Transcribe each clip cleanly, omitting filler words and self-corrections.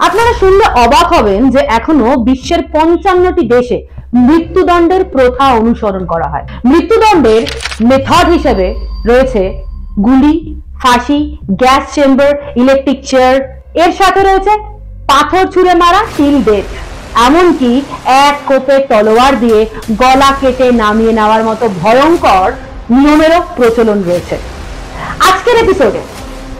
আপনারা শুনলে অবাক হবেন যে এখনো বিশ্বের 55টি দেশে মৃত্যুদণ্ডের প্রথা অনুসরণ করা হয়। মৃত্যুদণ্ডের মেথড হিসেবে রয়েছে গুলি, ফাঁসি, গ্যাস চেম্বার, ইলেকট্রিক চেয়ার, এর সাথে রয়েছে পাথর ছুঁড়ে মারা, টিল ডেথ, এমনকি এক কোপে তলোয়ার দিয়ে গলা কেটে নামিয়ে নেওয়ার মতো ভয়ঙ্কর নিয়মেরও প্রচলন রয়েছে। আজকের এপিসোডে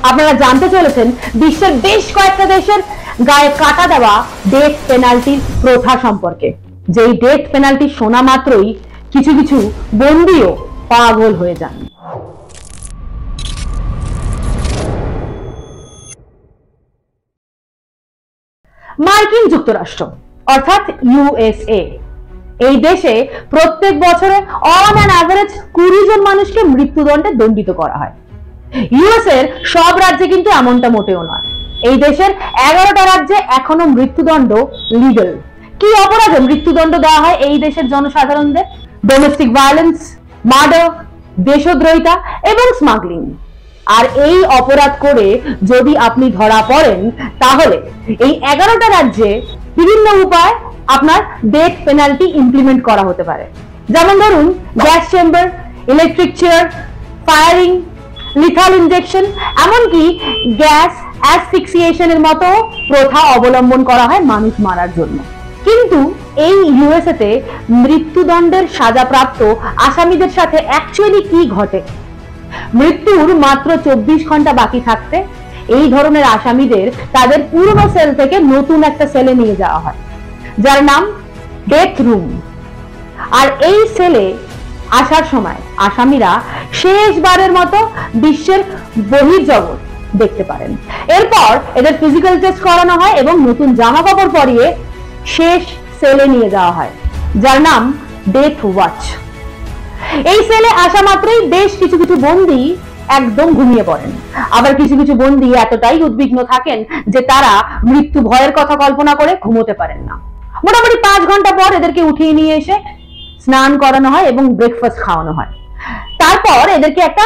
আপনারা জানতে চলেছেন বিশ্বের বেশ কয়েকটা দেশের গায়ে কাটা দেওয়া ডেথ পেনাল্টির প্রথা সম্পর্কে, যেই ডেথ পেনাল্টি শোনা মাত্রই কিছু কিছু বন্দীও পাগল হয়ে যান। মার্কিন যুক্তরাষ্ট্র অর্থাৎ ইউএসএ, এই দেশে প্রত্যেক বছরে অন অ্যান অ্যাভারেজ 20 জন মানুষকে মৃত্যুদণ্ডে দণ্ডিত করা হয়। ইউএস এর সব রাজ্যে কিন্তু এমনটা মোটেও নয়। এই দেশের 11টা রাজ্যে এখনো মৃত্যুদণ্ড লিগ্যাল। কি অপরাধে মৃত্যুদণ্ড দেওয়া হয় এই দেশের জনসাধারণদের? ডোমেস্টিক ভায়োলেন্স, মার্ডার, দেশদ্রোহিতা এবং স্মাগলিং। আর এই অপরাধ করে যদি আপনি ধরা পড়েন তাহলে এই 11টা রাজ্যে বিভিন্ন উপায় আপনার ডেথ পেনাল্টি ইমপ্লিমেন্ট করা হতে পারে। যেমন ধরুন gas chamber, electric chair, firing, lethal injection, এমনকি গ্যাস অ্যাসফিক্সিয়েশনের মতো প্রথা অবলম্বন করা হয় মানুষ মারার জন্য। কিন্তু এই ইউএসএ তে মৃত্যুদণ্ডের সাজাপ্রাপ্ত আসামিদের সাথে অ্যাকচুয়ালি কি ঘটে? মৃত্যুর মাত্র 24 ঘন্টা বাকি থাকতে এই ধরনের আসামিদের তাদের পুরনো সেল থেকে নতুন একটা সেলে নিয়ে যাওয়া হয়, যার নাম ডেথ রুম। আর এই সেলে আসার সময় আসামিরা শেষবারের মতো বিশ্বের বহির্জগৎ দেখতে পারেন। এরপর এদের ফিজিক্যাল টেস্ট করানো হয় এবং নতুন জামা কাপড় পরিয়ে শেষ সেলে নিয়ে যাওয়া হয়, যার নাম ডেথ ওয়াচ। এই সেলে আসা মাত্রই বেশ কিছু কিছু বন্দী একদম ঘুমিয়ে পড়েন, আবার কিছু কিছু বন্দী এতটাই উদ্বিগ্ন থাকেন যে তারা মৃত্যু ভয়ের কথা কল্পনা করে ঘুমোতে পারেন না। মোটামুটি 5 ঘন্টা পর এদেরকে উঠিয়ে নিয়ে এসে স্নান করানো হয় এবং ব্রেকফাস্ট খাওয়ানো হয়। তারপর এদেরকে একটা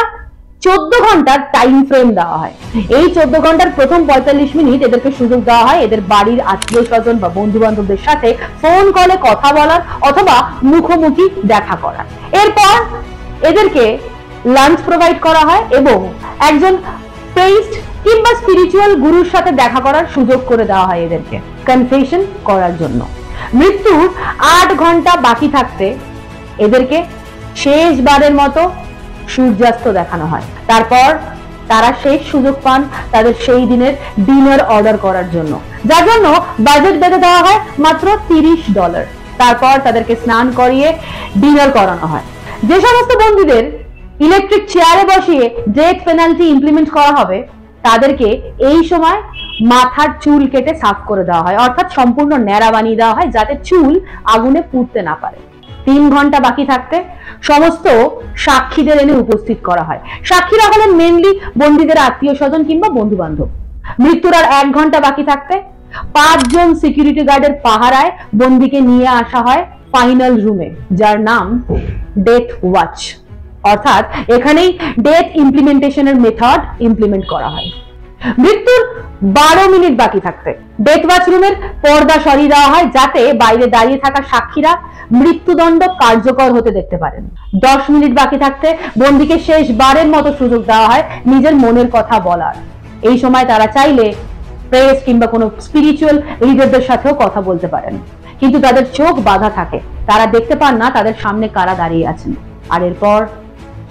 14 ঘন্টার টাইম ফ্রেম দেওয়া হয়। এই 14 ঘন্টার প্রথম 45 মিনিট এদেরকে সুযোগ দেওয়া হয় এদের বাড়ির আত্মীয় স্বজন বা বন্ধু বান্ধবদের সাথে ফোন কলে কথা বলার অথবা মুখোমুখি দেখা করার। এরপর এদেরকে লাঞ্চ প্রোভাইড করা হয় এবং একজন প্রিস্ট কিংবা স্পিরিচুয়াল গুরুর সাথে দেখা করার সুযোগ করে দেওয়া হয় এদেরকে কনফেশন করার জন্য। মৃত্যুর 8 ঘন্টা বাকি থাকতে এদেরকে শেষবারের মতো সূর্যাস্ত দেখানো হয়। তারপর তারা শেষ সুযোগ পান তাদের সেই দিনের ডিনার অর্ডার করার জন্য, যার জন্য বাজেট বেঁধে দেওয়া হয় মাত্র $30। তারপর তাদেরকে স্নান করিয়ে ডিনার করানো হয়। যে সমস্ত বন্দীদের ইলেকট্রিক চেয়ারে বসিয়ে ডেথ পেনাল্টি ইমপ্লিমেন্ট করা হবে তাদেরকে এই সময় মাথার চুল কেটে সাফ করে দেওয়া হয়, অর্থাৎ সম্পূর্ণ ন্যাড়া বানিয়ে দেওয়া হয় যাতে চুল আগুনে পুড়তে না পারে। 3 ঘন্টা বাকি থাকতে সমস্ত সাক্ষীদের এনে উপস্থিত করা হয়। সাক্ষীরা হলেন মেনলি বন্দীদের আত্মীয় স্বজন কিংবা বন্ধু বান্ধব। মৃত্যুর আর 1 ঘন্টা বাকি থাকতে 5 জন সিকিউরিটি গার্ডের পাহারায় বন্দীকে নিয়ে আসা হয় ফাইনাল রুমে, যার নাম ডেথ ওয়াচ। অর্থাৎ এখানেই ডেথ ইমপ্লিমেন্টেশনের মেথড ইমপ্লিমেন্ট করা হয়। মৃত্যুর 12 মিনিট বাকি থাকতে ডেথ ওয়াচ রুমের পর্দা সরিয়ে দেওয়া হয় যাতে বাইরে দাঁড়িয়ে থাকা সাক্ষীরা মৃত্যুদণ্ড কার্যকর হতে দেখতে পারেন। 10 মিনিট বাকি থাকতে বন্দীকে শেষবারের মতো সুযোগ দেওয়া হয় নিজের মনের কথা বলার। এই সময় তারা চাইলে প্রেস কিংবা কোনো স্পিরিচুয়াল লিডারদের সাথেও কথা বলতে পারেন, কিন্তু তাদের চোখ বাঁধা থাকে, তারা দেখতে পান না তাদের সামনে কারা দাঁড়িয়ে আছেন। আর এরপর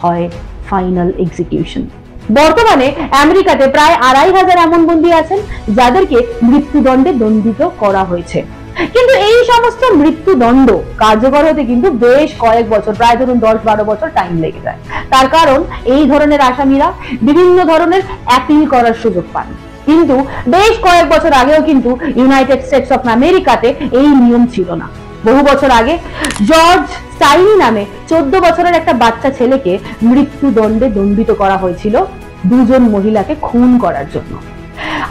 হয় ফাইনাল এক্সিকিউশন। বর্তমানে আমেরিকাতে প্রায় 2500 এমন বন্দী আছেন যাদেরকে মৃত্যুদণ্ডে দণ্ডিত করা হয়েছে। কিন্তু এই সমস্ত মৃত্যুদণ্ড কার্যকর হতে কিন্তু বেশ কয়েক বছর, প্রায় ধরুন 10-12 বছর টাইম লেগে যায়। তার কারণ এই ধরনের আসামিরা বিভিন্ন ধরনের অ্যাপিল করার সুযোগ পান। কিন্তু বেশ কয়েক বছর আগেও কিন্তু ইউনাইটেড স্টেটস অফ আমেরিকাতে এই নিয়ম ছিল না। বহু বছর আগে জর্জ স্টাইনি নামে 14 বছরের একটা বাচ্চা ছেলেকে মৃত্যুদণ্ডে দণ্ডিত করা হয়েছিল 2 জন মহিলাকে খুন করার জন্য।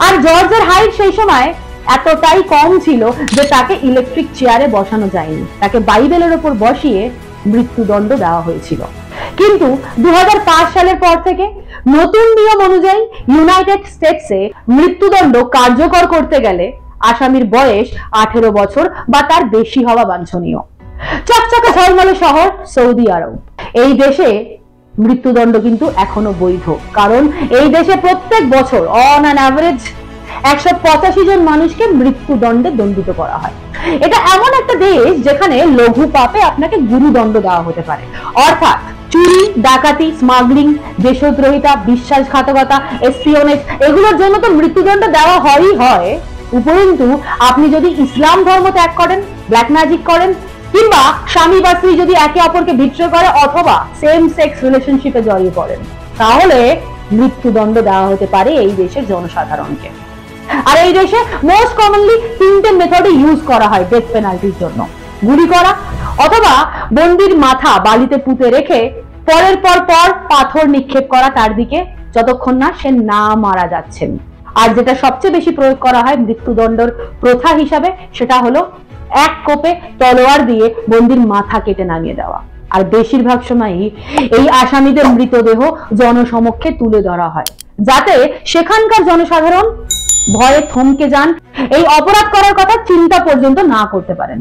আর জর্জের হাইট সেই সময় এতটাই কম ছিল যে তাকে ইলেকট্রিক চেয়ারে বসানো যায়নি, তাকে বাইবেলের উপর বসিয়ে মৃত্যুদণ্ড দেওয়া হয়েছিল। কিন্তু 2005 সালের পর থেকে নতুন নিয়ম অনুযায়ী ইউনাইটেড স্টেটসে মৃত্যুদণ্ড কার্যকর করতে গেলে আসামির বয়স 18 বছর বা তার বেশি হওয়া বাঞ্ছনীয়। চকচকে ঝলমলে শহর সৌদি আরব। এই দেশে মৃত্যুদণ্ড কিন্তু এখনো বৈধ, কারণ এই দেশে প্রত্যেক বছর অন অ্যান অ্যাভারেজ 185 জন মানুষকে মৃত্যুদণ্ডে দণ্ডিত করা হয়। এটা এমন একটা দেশ যেখানে লঘু পাপে আপনাকে গুরুদণ্ড দেওয়া হতে পারে, অর্থাৎ চুরি, ডাকাতি, স্মাগলিং, দেশদ্রোহিতা, বিশ্বাসঘাতকতা, এসপিওনেজ, এগুলোর জন্য তো মৃত্যুদণ্ড দেওয়া হয়ই হয়। উপরন্তু আপনি যদি ইসলাম ধর্ম ত্যাগ করেন, ব্ল্যাক ম্যাজিক করেন, কিংবা স্বামী বা স্ত্রী যদি একে অপরকে বিট্রে করে অথবা সেম সেক্স রিলেশনশিপে জড়িয়ে পড়েন, তাহলে মৃত্যুদণ্ড দেওয়া হতে পারে এই দেশের জনসাধারণকে। আর এই দেশে মোস্ট কমনলি 3টে মেথডে ইউজ করা হয় ডেথ পেনাল্টির জন্য: গুলি করা, অথবা বন্দির মাথা বালিতে পুঁতে রেখে পরের পর পাথর নিক্ষেপ করা তার দিকে যতক্ষণ না সে না মারা যাচ্ছেন। আর যেটা সবচেয়ে বেশি প্রয়োগ করা হয় মৃত্যুদণ্ডের প্রথা হিসাবে, সেটা হলো এক কোপে তলোয়ার দিয়ে বন্দির মাথা কেটে নামিয়ে দেওয়া। আর বেশিরভাগ সময়ই এই আসামিদের মৃতদেহ জনসমক্ষে তুলে ধরা হয়, যাতে সেখানকার জনসাধারণ ভয়ে থমকে যান, এই অপরাধ করার কথা চিন্তা পর্যন্ত না করতে পারেন।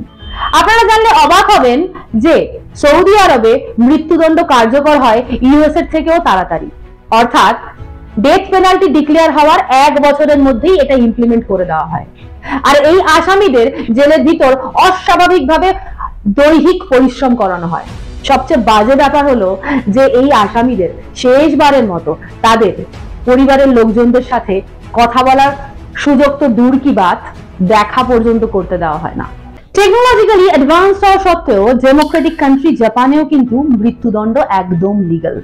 আপনারা জানলে অবাক হবেন যে সৌদি আরবে মৃত্যুদণ্ড কার্যকর হয় ইউএস এর থেকেও তাড়াতাড়ি, অর্থাৎ ডেথ পেনাল্টি ডিক্লেয়ার হওয়ার 1 বছরের মধ্যেই এটা ইমপ্লিমেন্ট করে দেওয়া হয়। আর এই আসামিদের জেলের ভিতর অস্বাভাবিকভাবে দৈহিক পরিশ্রম করানো হয়। সবচেয়ে বাজে ব্যাপার হলো যে এই আসামিদের শেষবারের মতো তাদের পরিবারের লোকজনদের সাথে কথা বলার সুযোগ তো দূর কি বাত, দেখা পর্যন্ত করতে দেওয়া হয় না। টেকনোলজিক্যালি অ্যাডভান্স হওয়া সত্ত্বেও ডেমোক্রেটিক কান্ট্রি জাপানেও কিন্তু মৃত্যুদণ্ড একদম লিগ্যাল,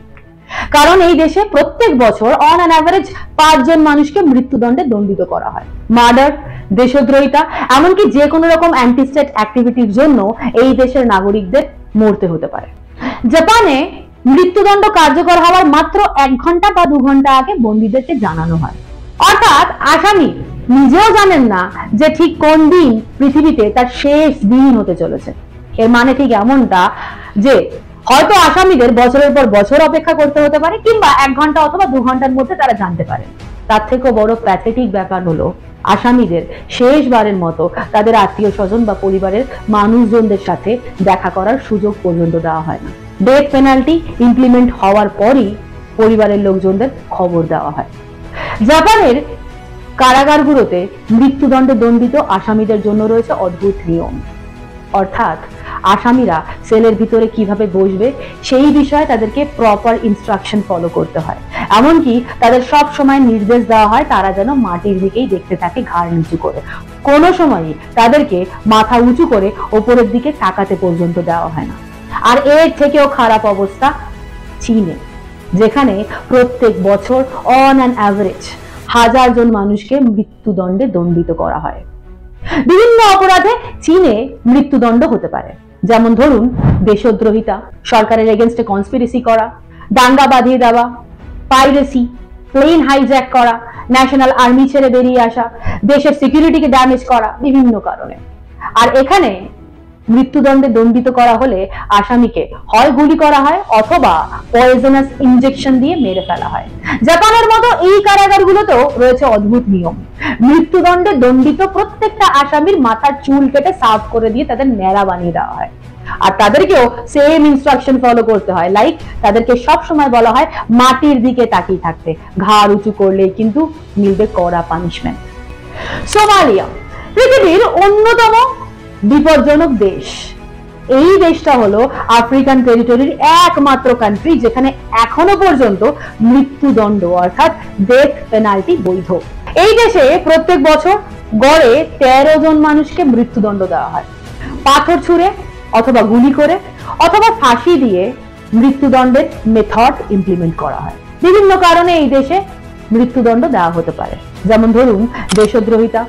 কারণ এই দেশে প্রত্যেক বছর অন অ্যান অ্যাভারেজ 5 জন মানুষকে মৃত্যুদণ্ডে দণ্ডিত করা হয়। মার্ডার, দেশদ্রোহিতা, এমনকি যে কোনো রকম অ্যান্টি স্টেট অ্যাক্টিভিটির জন্য এই দেশের নাগরিকদের মরতে হতে পারে। জাপানে মৃত্যুদণ্ড কার্যকর হওয়ার মাত্র 1 ঘন্টা বা 2 ঘন্টা আগে বন্দীদেরকে জানানো হয়, অর্থাৎ আসামি নিজেও জানেন না যে ঠিক কোন দিন পৃথিবীতে তার শেষ দিন হতে চলেছে। এর মানে ঠিক এমনটা যে হয়তো আসামিদের বছরের পর বছর অপেক্ষা করতে হতে পারে, কিংবা 1 ঘন্টা অথবা 2 ঘন্টার মধ্যে তারা জানতে পারে। তার থেকেও বড় প্যাথেটিক ব্যাপার হলো আসামিদের শেষবারের মতো তাদের আত্মীয় স্বজন বা পরিবারের মানুষজনদের সাথে দেখা করার সুযোগ পর্যন্ত দেওয়া হয় না। ডেথ পেনাল্টি ইমপ্লিমেন্ট হওয়ার পরই পরিবারের লোকজনদের খবর দেওয়া হয়। জাপানের কারাগারগুলোতে মৃত্যুদণ্ডে দণ্ডিত আসামিদের জন্য রয়েছে অদ্ভুত নিয়ম, অর্থাৎ আসামিরা সেলের ভিতরে কিভাবে বসবে সেই বিষয়ে তাদেরকে প্রপার ইনস্ট্রাকশন ফলো করতে হয়। এমনকি তাদের সব সময় নির্দেশ দেওয়া হয় তারা যেন মাটির দিকেই দেখতে থাকে, ঘাড় নিচু করে। কোনো সময়ই তাদেরকে মাথা উঁচু করে ওপরের দিকে তাকাতে পর্যন্ত দেওয়া হয় না। আর এর থেকেও খারাপ অবস্থা চীনে, যেখানে প্রত্যেক বছর অন অ্যান অ্যাভারেজ 1000 জন মানুষকে মৃত্যুদণ্ডে দণ্ডিত করা হয়। বিভিন্ন অপরাধে চীনে মৃত্যুদণ্ড হতে পারে, যেমন ধরুন দেশদ্রোহিতা, সরকারের এগেনস্টে কনস্পিরেসি করা, দাঙ্গা বাঁধিয়ে দেওয়া, পাইরেসি, প্লেন হাইজ্যাক করা, ন্যাশনাল আর্মি ছেড়ে বেরিয়ে আসা, দেশের সিকিউরিটিকে ড্যামেজ করা, বিভিন্ন কারণে। আর এখানে মৃত্যুদণ্ডে দণ্ডিত করা হলে আসামিকে হয় গুলি করা হয় অথবা পয়জনাস ইনজেকশন দিয়ে মেরে ফেলা হয়। জাপানের মতো এই কারাগারগুলোতেও রয়েছে অদ্ভুত নিয়ম। মৃত্যুদণ্ডে দণ্ডিত প্রত্যেকটা আসামির মাথার চুল কেটে সাফ করে দিয়ে তাদের ন্যাড়া বানিয়ে দেওয়া হয়। আর তাদেরকেও সেম ইনস্ট্রাকশন ফলো করতে হয়, লাইক তাদেরকে সব সময় বলা হয় মাটির দিকে তাকিয়ে থাকতে, ঘাড় উঁচু করলে কিন্তু মিলবে কড়া পানিশমেন্ট। সোমালিয়া পৃথিবীর অন্যতম বিপজ্জনক দেশ। এই দেশটা হলো আফ্রিকান টেরিটরির একমাত্র কান্ট্রি যেখানে এখনো পর্যন্ত মৃত্যুদণ্ড অর্থাৎ ডেথ পেনাল্টি বৈধ। এই দেশে প্রত্যেক বছর গড়ে 13 জন মানুষকে মৃত্যুদণ্ড দেওয়া হয়। পাথর ছুঁড়ে অথবা গুলি করে অথবা ফাঁসি দিয়ে মৃত্যুদণ্ডের মেথড ইমপ্লিমেন্ট করা হয়। বিভিন্ন কারণে এই দেশে মৃত্যুদণ্ড দেওয়া হতে পারে, যেমন ধরুন দেশদ্রোহিতা,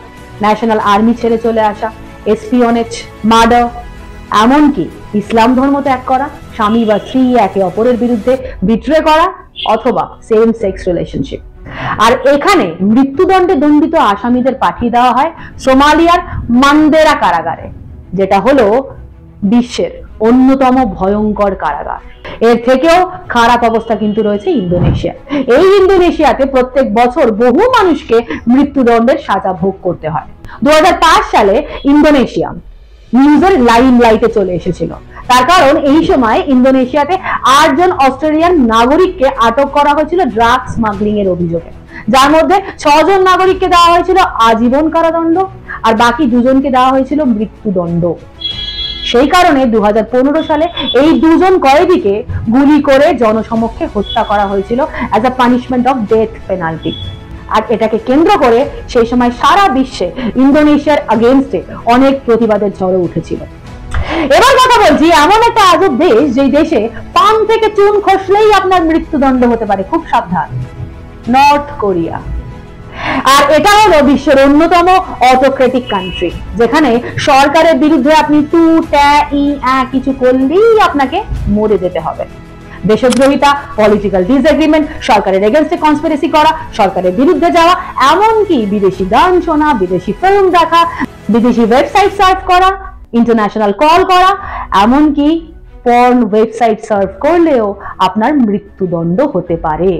ন্যাশনাল আর্মি ছেড়ে চলে আসা, এসপিওনেজ, মার্ডার, এমনকি ইসলাম ধর্ম ত্যাগ করা, স্বামী বা স্ত্রী একে অপরের বিরুদ্ধে বিট্রে করা অথবা সেম সেক্স রিলেশনশিপ। আর এখানে মৃত্যুদণ্ডে দণ্ডিত আসামিদের পাঠিয়ে দেওয়া হয় সোমালিয়ার মান্দেরা কারাগারে, যেটা হলো বিশ্বের অন্যতম ভয়ঙ্কর কারাগার। এর থেকেও খারাপ অবস্থা কিন্তু রয়েছে ইন্দোনেশিয়া। এই ইন্দোনেশিয়াতে প্রত্যেক বছর বহু মানুষকে মৃত্যুদণ্ডের সাজা ভোগ করতে হয়। 2005 সালে ইন্দোনেশিয়া নিউজের লাইমলাইটে চলে এসেছিল। তার কারণ এই সময় ইন্দোনেশিয়াতে 8 জন অস্ট্রেলিয়ান নাগরিককে আটক করা হয়েছিল ড্রাগ স্মাগলিং এর অভিযোগে, যার মধ্যে 6 জন নাগরিককে দেওয়া হয়েছিল আজীবন কারাদণ্ড আর বাকি 2 জনকে দেওয়া হয়েছিল মৃত্যুদণ্ড। সেই কারণে 2015 সালে এই 2 জন কয়েদিকে গুলি করে জনসমক্ষে হত্যা করা হয়েছিল as a punishment of death penalty. আর এটাকে কেন্দ্র করে সেই সময় সারা বিশ্বে ইন্দোনেশিয়ার এগেইনস্টে অনেক প্রতিবাদের ঝড় উঠেছিল। এবার কথা বলছি এমন একটা আজব দেশ যেই দেশে পান থেকে চুন খসলেই আপনার মৃত্যুদণ্ড হতে পারে, খুব সাবধান, নর্থ কোরিয়া। আর এটা হলো বিশ্বের অন্যতম অটোক্রেটিক কান্ট্রি, যেখানে সরকারের বিরুদ্ধে আপনি টু ট্যা ই কিছু করলেই আপনাকে মরে যেতে হবে। দেশদ্রোহিতা, পলিটিক্যাল ডিসএগ্রিমেন্ট, সরকারের এগেইনস্টে কনস্পিরেসি করা, সরকারের বিরুদ্ধে যাওয়া, এমনকি বিদেশি গান শোনা, বিদেশি ফিল্ম দেখা, বিদেশি ওয়েবসাইট সার্চ করা, ইন্টারন্যাশনাল কল করা, এমনকি পর্ন ওয়েবসাইট সার্ভ করলেও আপনার মৃত্যুদণ্ড হতে পারে।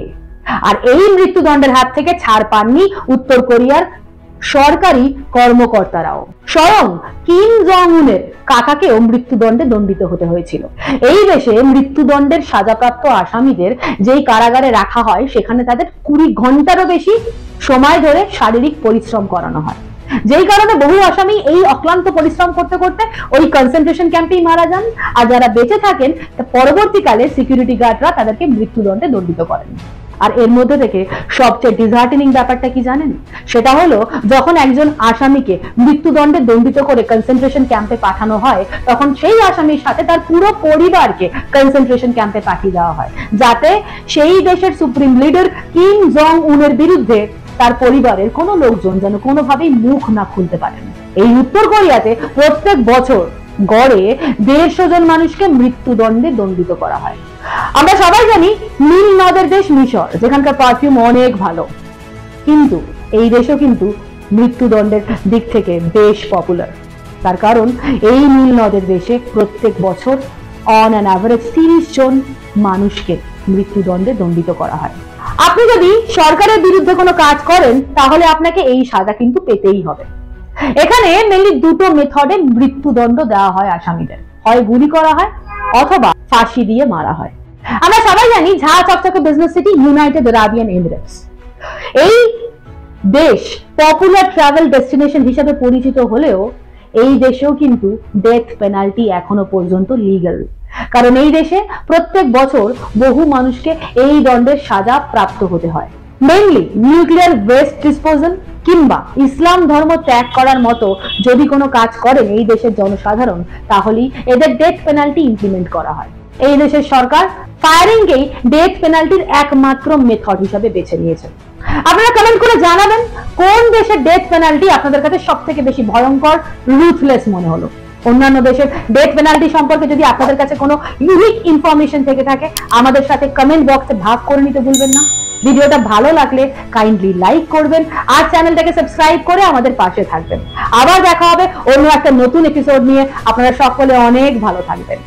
আর এই মৃত্যুদণ্ডের হাত থেকে ছাড় পাননি উত্তর কোরিয়ার সরকারি কর্মকর্তারাও। স্বয়ং কিম জং উনের কাকাকেও মৃত্যুদণ্ডে দণ্ডিত হতে হয়েছিল। এই দেশে মৃত্যুদণ্ডের সাজাপ্রাপ্ত আসামিদের যেই কারাগারে রাখা হয় সেখানে তাদের 20 ঘন্টারও বেশি সময় ধরে শারীরিক পরিশ্রম করানো হয়, যেই কারণে বহু আসামি এই অক্লান্ত পরিশ্রম করতে করতে ওই কনসেন্ট্রেশন ক্যাম্পেই মারা যান। আর যারা বেঁচে থাকেন পরবর্তীকালে সিকিউরিটি গার্ডরা তাদেরকে মৃত্যুদণ্ডে দণ্ডিত করেন। আর এর মধ্যে থেকে সবচেয়ে ডিসহার্টেনিং ব্যাপারটা কি জানেন? সেটা হলো যখন একজন আসামিকে মৃত্যুদণ্ডে দণ্ডিত করে কনসেন্ট্রেশন ক্যাম্পে পাঠানো হয়, তখন সেই আসামির সাথে তার পুরো পরিবারকে কনসেন্ট্রেশন ক্যাম্পে পাঠিয়ে দেওয়া হয়, যাতে সেই দেশের সুপ্রিম লিডার কিম জং উনের বিরুদ্ধে তার পরিবারের কোনো লোকজন যেন কোনোভাবেই মুখ না খুলতে পারেন। এই উত্তর কোরিয়াতে প্রত্যেক বছর গড়ে 150 জন মানুষকে মৃত্যুদণ্ডে দণ্ডিত করা হয়। আমরা সবাই জানি নীল নদের দেশ মিশর, যেখানকার পারফিউম অনেক ভালো, কিন্তু এই দেশও কিন্তু মৃত্যুদণ্ডের দিক থেকে বেশ পপুলার। তার কারণ এই নীল নদের দেশে প্রত্যেক বছর অন অ্যান অ্যাভারেজ 30 জন মানুষকে মৃত্যুদণ্ডে দণ্ডিত করা হয়। আপনি যদি সরকারের বিরুদ্ধে কোনো কাজ করেন তাহলে আপনাকে এই সাজা কিন্তু পেতেই হবে। এখানে মেনলি 2টো মেথডে মৃত্যুদণ্ড দেওয়া হয় আসামিদের, হয় গুলি করা হয় অথবা ফাঁসি দিয়ে মারা হয়। আমরা সবাই জানি ঝাঁ চকচকে বিজনেস সিটি ইউনাইটেড আরব এমিরেটস। এই দেশ পপুলার ট্রাভেল ডেস্টিনেশন হিসেবে পরিচিত হলেও এই দেশেও কিন্তু ডেথ পেনাল্টি এখনো পর্যন্ত লিগ্যাল, কারণ এই দেশে প্রত্যেক বছর বহু মানুষকে এই দণ্ডের সাজা প্রাপ্ত হতে হয়। মেইনলি নিউক্লিয়ার ওয়েস্ট ডিসপোজাল কিংবা ইসলাম ধর্ম ত্যাগ করার মতো যদি কোনো কাজ করেন এই দেশের জনসাধারণ, তাহলেই এদের ডেথ পেনাল্টি ইমপ্লিমেন্ট করা হয়। এই দেশের সরকার ফায়ারিংকেই ডেথ পেনাল্টির একমাত্র মেথড হিসেবে বেছে নিয়েছে। আপনারা কমেন্ট করে জানাবেন কোন দেশের ডেথ পেনাল্টি আপনাদের কাছে সবথেকে বেশি ভয়ঙ্কর, রুথলেস মনে হলো। অন্যান্য দেশের ডেথ পেনাল্টি সম্পর্কে যদি আপনাদের কাছে কোনো ইউনিক ইনফরমেশন থেকে থাকে আমাদের সাথে কমেন্ট বক্সে ভাগ করে নিতে ভুলবেন না। ভিডিওটা ভালো লাগলে কাইন্ডলি লাইক করবেন আর চ্যানেলটাকে সাবস্ক্রাইব করে আমাদের পাশে থাকবেন। আবার দেখা হবে অন্য একটা নতুন এপিসোড নিয়ে। আপনারা সকলে অনেক ভালো থাকবেন।